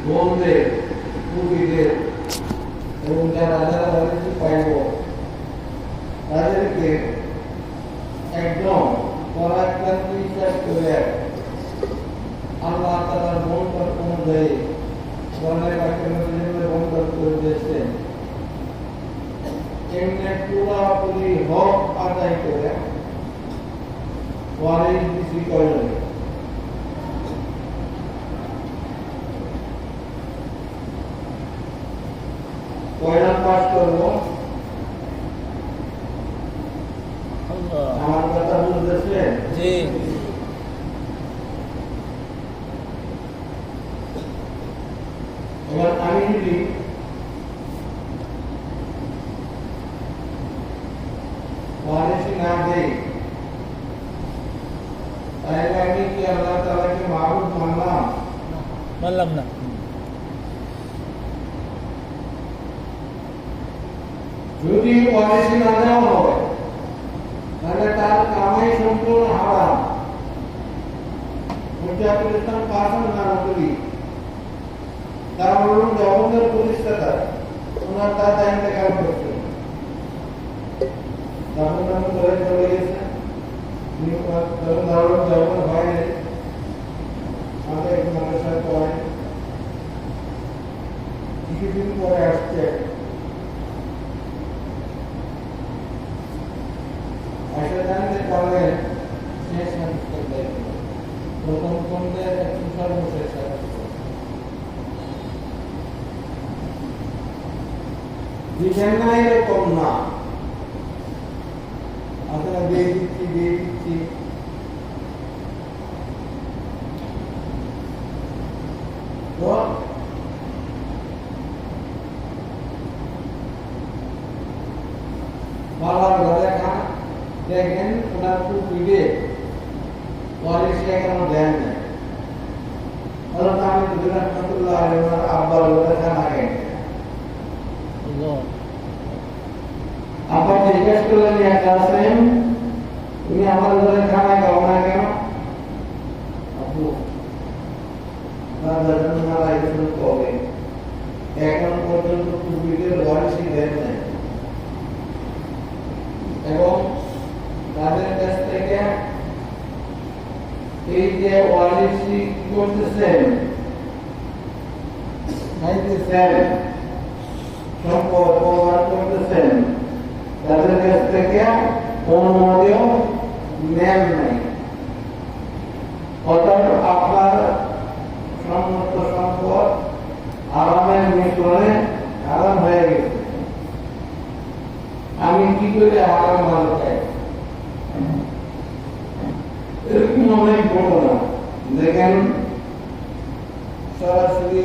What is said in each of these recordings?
বোনদের, পুরীদের এবং যারা যারা তাদেরকে পাইব তাদেরকে একদম পরাক্রান্তি হিসাব করে আল্লাহ তাআলার মনটা অনুযায়ী কোরআনের বাক্যের মধ্যে বন্ধন করে দিয়েছেন। এমনি পুরাপুরি হক আদায় করে ওয়ারিস বিক্রি করেন। কয়টা পাঠ করবো? আমার কথা বুঝতেছে? জি। এবার আমি যদি ওয়ারিস না দেই তাহলে আমি কি আল্লাহ তাআলাকে মাবুদ মানলাম? মানলাম না। যদি ওয়ারিস না দেওয়া হয় তাহলে তার কামাই সম্পূর্ণ হারাম। মুজাহিদুল ইসলাম কাসেম নানতুরি দারুল দেওবন্দের প্রতিষ্ঠাতা, ওনার দাদা ইন্তেকাল করেছেন। দারুল ধরে চলে গেছে। দারুল দেওবন্দ বাইরে আমাদের মাদ্রাসায় পড়ে। কিছুদিন পরে আসছে, আসলে জানতে পারলে শেষ হাদিসের দায়িত্ব প্রথম খণ্ডের একটি সর্বশেষ হাদিস। দিচ্ছেন না এরকম না, আপনারা দিয়ে দিচ্ছি তো বাবার ঘরে খান দেখেন ওনার টুপিতে ওয়ারিসে কেন দেন না। হযরত আমি রাহমাতুল্লাহ আলাইহি ওনার আব্বার ঘরে খানা খেয়ে আব্বা জিজ্ঞেস করলেন, ইয়া কাসেম তুমি আমার ঘরে খানা খাও না কেন? আব্বু দাদা মারা গেছেন কবে, এখন পর্যন্ত টুপিতে ওয়ারিসই দেন নাই এবং তাদের কাছ থেকে এই যে ওয়ারিসি করতেছেন খাইতেছেন সম্পদ ব্যবহার করতেছেন, তাদের কাছ থেকে অনুমতিও নেন নাই। অর্থাৎ আপনার সমস্ত সম্পদ আরামের মিশ্রণে আরাম হয়ে গেছে। আমি কি করে আরাম ভালো চাই? এরকম অনেক ঘটনা দেখেন সরাসরি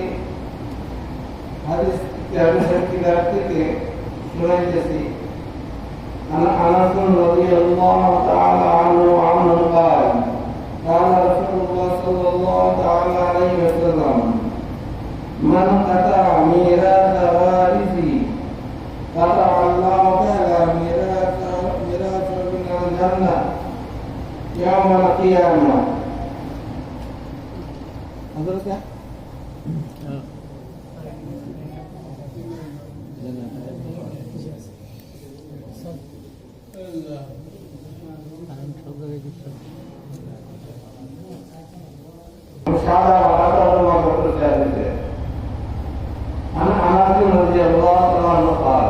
হাদিসের কিতাব থেকে শুনাইতেছি। আনাস রাদিয়াল্লাহু তাআলা আনহু قال قال رسول الله صلى الله تعالى عليه وسلم من قطع ميراث وارثه قطع الله تعالى ميراثه من الجنة يوم القيامة. حضرت क्या सादा वाला तो मतलब क्या है? अनास रज़ियल्लाहु ताआला अन्हु قال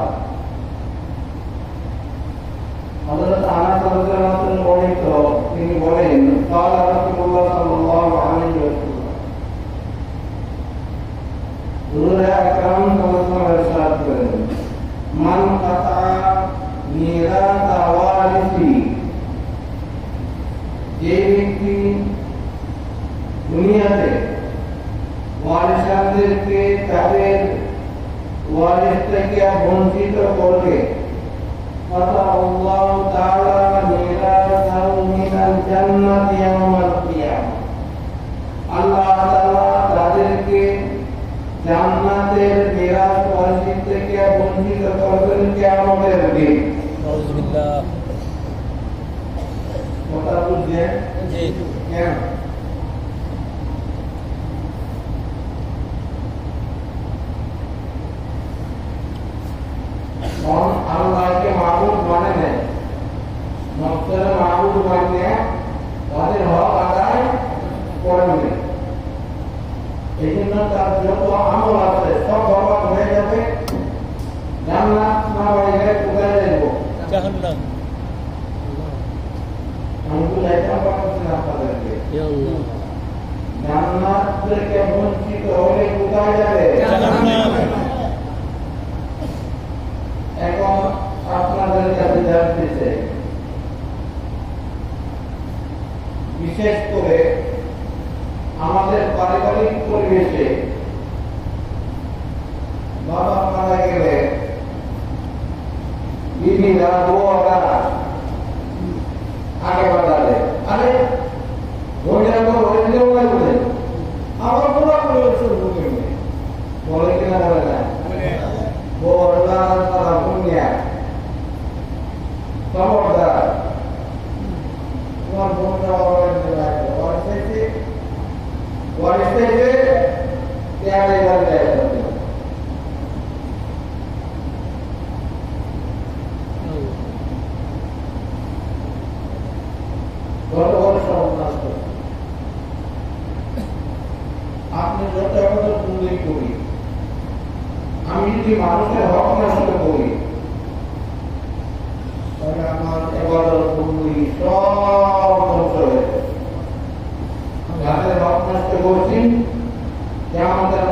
हज़रत अनास रज़ियल्लाहु अन्हु बोले तो তিনি বলেন قال رسول الله صلى الله عليه وسلم हुजूर আকরাম সাল্লাল্লাহु আলাইহি ওয়াসাল্লাম করেন মান কাতা মিরাত ওয়ারিসি, যে ব্যক্তি দুনিয়াতে ওয়ারিসদেরকে তাদের ওয়ারিস থেকে বঞ্চিত করবে, আল্লাহ তাআলা মিরাসাহু মিনাল জান্নাতি ইয়াওমাল কিয়ামah, আল্লাহ তাআলা তাদেরকে জান্নাতের মিরাস ওয়ারিস থেকে বঞ্চিত করবেন কিয়ামতের দিন। নাউযুবিল্লাহ। কথা বুঝলেন? জি। কেন? এই জন্য তার যত আমল আছে সব বরবাদ হয়ে যাবে। জান্নাত না হয়ে কোথায় যাব? জাহান্নাম। আমি তো যাইতাম পারছি না আপনাদেরকে। জান্নাত থেকে বঞ্চিত হলে কোথায় যাবে? জাহান্নাম। এখন আপনাদের কাছে জানতে চাই, বিশেষ করে আমাদের পারিবারিক পরিবেশে বাবা মারা গেলে বিবিরা বউরা আগে বাড়ালে, আরে বইটা তো হইলেও না বলে আবার পুরো পরিবেশের বুকে বলে কিনা বলে না বউরা তারা ভূমিয়া খবরদার তোমার বোনটা ওয়ারিসে তেয়ারে বাড়ি যায় বড় বড় সর্বনাশ করে। আপনি যত আমাদের পুণ্যই করি, আমি যদি মানুষের হক নষ্ট করি তাহলে আমার এবার পুণ্যই সব ধ্বংস হয়ে যাবে। যাদের হক নষ্ট করছি আমাদের